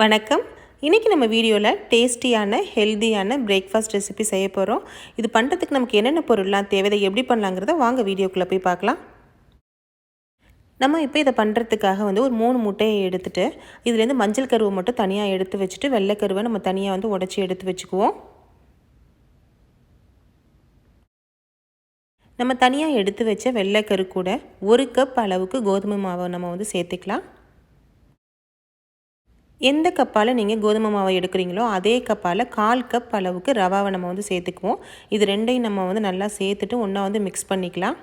வணக்கம். இன்றைக்கி நம்ம வீடியோவில் டேஸ்டியான ஹெல்தியான பிரேக்ஃபாஸ்ட் ரெசிபி செய்ய போகிறோம். இது பண்ணுறதுக்கு நமக்கு என்னென்ன பொருள்லாம் தேவை, எப்படி பண்ணலாங்கிறத வாங்க வீடியோக்குள்ளே போய் பார்க்கலாம். நம்ம இப்போ இதை பண்ணுறதுக்காக ஒரு 3 முட்டையை எடுத்துகிட்டு இதுலேருந்து மஞ்சள் கருவை மட்டும் தனியாக எடுத்து வச்சுட்டு வெள்ளை கருவை நம்ம தனியாக உடச்சி எடுத்து வச்சுக்குவோம். நம்ம தனியாக எடுத்து வச்ச வெள்ளை கரு கூட 1 கப் அளவுக்கு கோதுமை மாவை நம்ம சேர்த்துக்கலாம். எந்த கப்பால் நீங்கள் கோதுமை மாவை எடுக்கிறீங்களோ அதே கப்பால் 1/4 கப் அளவுக்கு ரவாவை நம்ம சேர்த்துக்குவோம். இது ரெண்டையும் நம்ம நல்லா சேர்த்துட்டு ஒன்றா மிக்ஸ் பண்ணிக்கலாம்.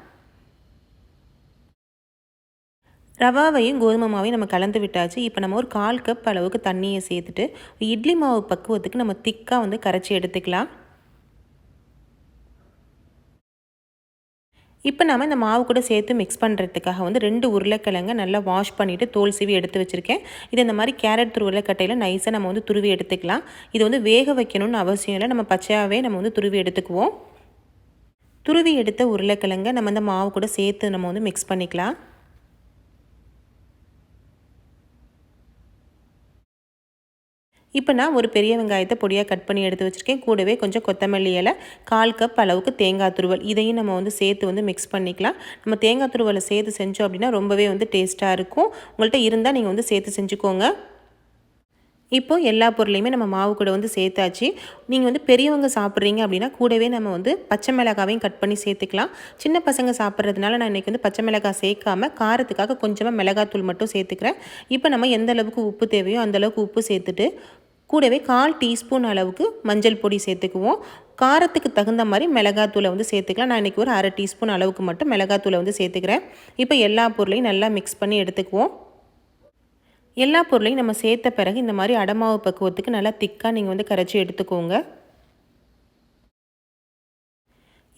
ரவாவையும் கோதுமை மாவையும் நம்ம கலந்து விட்டாச்சு. இப்போ நம்ம ஒரு 1/4 கப் அளவுக்கு தண்ணியை சேர்த்துட்டு இட்லி மாவு பக்குவத்துக்கு நம்ம திக்காக கரைச்சி எடுத்துக்கலாம். இப்போ நம்ம இந்த மாவு கூட சேர்த்து மிக்ஸ் பண்ணுறதுக்காக 2 உருளைக்கிழங்கை நல்லா வாஷ் பண்ணிவிட்டு தோல் சீவி எடுத்து வச்சுருக்கேன். இது இந்த மாதிரி கேரட் உருளைக்கட்டையில் நைஸாக நம்ம துருவி எடுத்துக்கலாம். இது வேக வைக்கணும்னு அவசியம் இல்லை, நம்ம பச்சையாகவே நம்ம துருவி எடுத்துக்குவோம். துருவி எடுத்த உருளைக்கிழங்கை நம்ம இந்த மாவு கூட சேர்த்து நம்ம மிக்ஸ் பண்ணிக்கலாம். இப்போ நான் ஒரு பெரிய வெங்காயத்தை பொடியாக கட் பண்ணி எடுத்து வச்சுருக்கேன். கூடவே கொஞ்சம் கொத்தமல்லி இலை, 1/4 கப் அளவுக்கு தேங்காய் துருவல், இதையும் நம்ம சேர்த்து மிக்ஸ் பண்ணிக்கலாம். நம்ம தேங்காய் துருவலை சேர்த்து செஞ்சோம் அப்படின்னா ரொம்பவே டேஸ்ட்டாக இருக்கும். உங்கள்கிட்ட இருந்தால் நீங்கள் சேர்த்து செஞ்சுக்கோங்க. இப்போது எல்லா பொருளையுமே நம்ம மாவு கூட சேர்த்தாச்சு. நீங்கள் பெரியவங்க சாப்பிட்றீங்க அப்படின்னா கூடவே நம்ம பச்சை மிளகாவையும் கட் பண்ணி சேர்த்துக்கலாம். சின்ன பசங்க சாப்பிட்றதுனால நான் இன்றைக்கி பச்சை மிளகாய் சேர்க்காமல் காரத்துக்காக கொஞ்சமாக மிளகாத்தூள் மட்டும் சேர்த்துக்கிறேன். இப்போ நம்ம எந்த அளவுக்கு உப்பு தேவையோ அந்தளவுக்கு உப்பு சேர்த்துட்டு கூடவே 1/4 டீஸ்பூன் அளவுக்கு மஞ்சள் பொடி சேர்த்துக்குவோம். காரத்துக்கு தகுந்த மாதிரி மிளகாத்தூளை சேர்த்துக்கலாம். நான் இன்றைக்கி ஒரு 1/2 டீஸ்பூன் அளவுக்கு மட்டும் மிளகாத்தூளை சேர்த்துக்கிறேன். இப்போ எல்லா பொருளையும் நல்லா மிக்ஸ் பண்ணி எடுத்துக்குவோம். எல்லா பொருளையும் நம்ம சேர்த்த பிறகு இந்த மாதிரி அடமாவு பக்குவத்துக்கு நல்லா திக்காக நீங்கள் கரைச்சி எடுத்துக்கோங்க.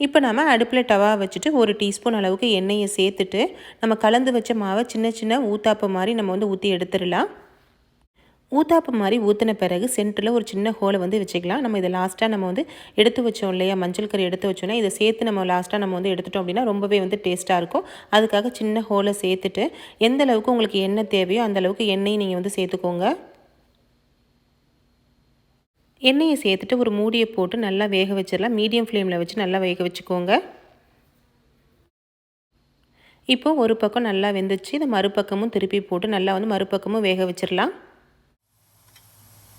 இப்போ நம்ம அடுப்பில் டவா வச்சுட்டு 1 டீஸ்பூன் அளவுக்கு எண்ணெயை சேர்த்துட்டு நம்ம கலந்து வச்ச மாவை சின்ன சின்ன ஊத்தாப்பு மாதிரி நம்ம ஊற்றி எடுத்துடலாம். ஊத்தாப்பு மாதிரி ஊற்றின பிறகு சென்டரில் ஒரு சின்ன ஹோலை வச்சுக்கலாம். நம்ம இதை லாஸ்ட்டாக நம்ம எடுத்து வச்சோம் இல்லையா, மஞ்சள் கறி எடுத்து வச்சோன்னா இதை சேர்த்து நம்ம லாஸ்ட்டாக நம்ம எடுத்துட்டோம் அப்படின்னா ரொம்பவே டேஸ்ட்டாக இருக்கும். அதுக்காக சின்ன ஹோலை சேர்த்துட்டு எந்த அளவுக்கு உங்களுக்கு எண்ணெய் தேவையோ அந்தளவுக்கு எண்ணெயை நீங்கள் சேர்த்துக்கோங்க. எண்ணெயை சேர்த்துட்டு ஒரு மூடியை போட்டு நல்லா வேக வச்சிடலாம். மீடியம் ஃப்ளேமில் வச்சு நல்லா வேக வச்சுக்கோங்க. இப்போது ஒரு பக்கம் நல்லா வெந்துச்சு. இந்த மறுபக்கமும் திருப்பி போட்டு நல்லா மறுபக்கமும் வேக வச்சிடலாம்.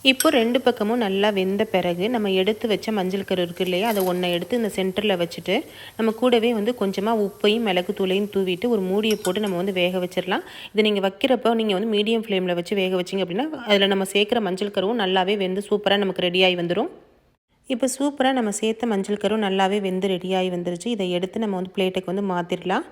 இப்போ 2 பக்கமும் நல்லா வெந்த பிறகு நம்ம எடுத்து வச்ச மஞ்சள் கரு இருக்குது இல்லையா, அதை ஒன்றை எடுத்து இந்த சென்டரில் வச்சுட்டு நம்ம கூடவே கொஞ்சமாக உப்பையும் மிளகு தூளையும் தூவிட்டு ஒரு மூடியை போட்டு நம்ம வேக வச்சிடலாம். இதை நீங்கள் வைக்கிறப்போ நீங்கள் மீடியம் ஃப்ளேமில் வச்சு வேக வச்சிங்க அப்படின்னா அதில் நம்ம சேர்க்குற மஞ்சள் கருவும் நல்லாவே வெந்து சூப்பராக நமக்கு ரெடியாகி வந்துடும். இப்போ சூப்பராக நம்ம சேர்த்த மஞ்சள் கரு நல்லாவே வெந்து ரெடியாகி வந்துருச்சு. இதை எடுத்து நம்ம பிளேட்டுக்கு மாற்றிடலாம்.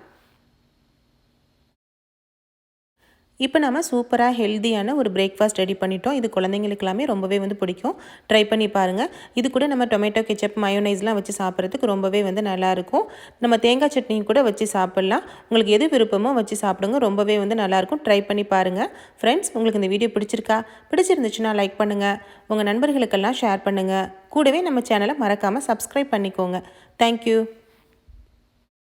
இப்போ நம்ம சூப்பராக ஹெல்த்தியான ஒரு பிரேக்ஃபாஸ்ட் ரெடி பண்ணிட்டோம். இது குழந்தைங்களுக்கு எல்லாமே ரொம்பவே பிடிக்கும். ட்ரை பண்ணி பாருங்கள். இது கூட நம்ம டொமேட்டோ கெச்சப் மயோனைஸ்லாம் வச்சு சாப்பிட்றதுக்கு ரொம்பவே நல்லாயிருக்கும். நம்ம தேங்காய் சட்னியும் கூட வச்சு சாப்பிட்லாம். உங்களுக்கு எது விருப்பமோ வச்சு சாப்பிடுங்க. ரொம்பவே நல்லாயிருக்கும். ட்ரை பண்ணி பாருங்கள். ஃப்ரெண்ட்ஸ், உங்களுக்கு இந்த வீடியோ பிடிச்சிருந்துச்சுன்னா லைக் பண்ணுங்கள். உங்கள் நண்பர்களுக்கெல்லாம் ஷேர் பண்ணுங்கள். கூடவே நம்ம சேனலை மறக்காமல் சப்ஸ்கிரைப் பண்ணிக்கோங்க. தேங்க்யூ.